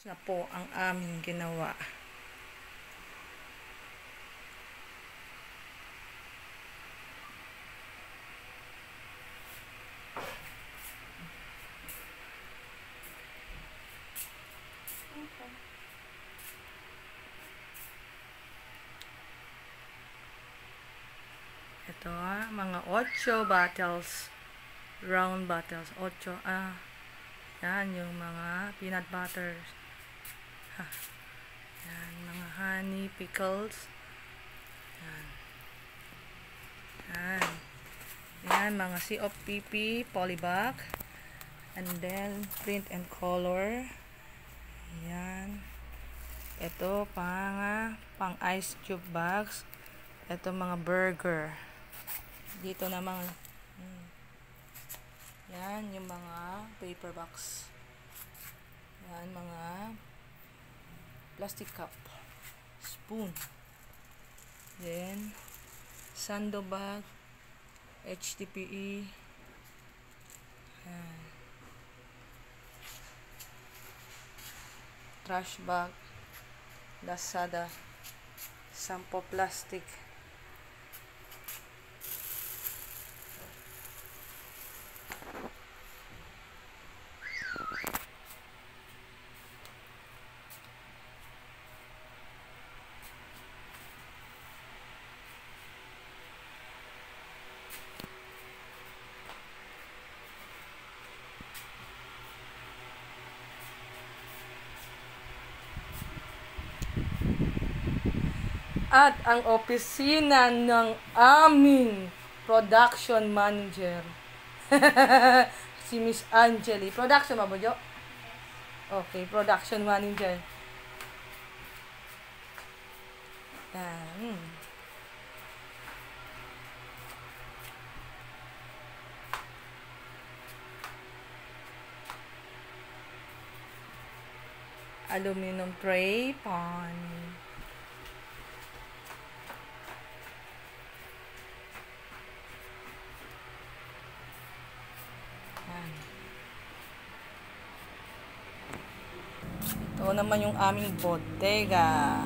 Na po ang aming ginawa. Ito mga 8 bottles. Round bottles. 8. Yan yung mga peanut butter. Yan, mga honey pickles. Yan. Yan. Yan, mga COPP polybag. And then, print and color. Yan. Ito, pang ice cube bags. Ito, mga burger. Dito naman, yan, yung mga paper box. Yan, mga plastic cup. Spoon. Then, sando bag. HDPE. Yan. Trash bag. Lazada. Sampo plastic. At ang opisina ng aming production manager. Si Miss Angeli. Production ba, Bojo? Okay, production manager. Yan. Aluminum tray pan. Ito naman yung aming bodega.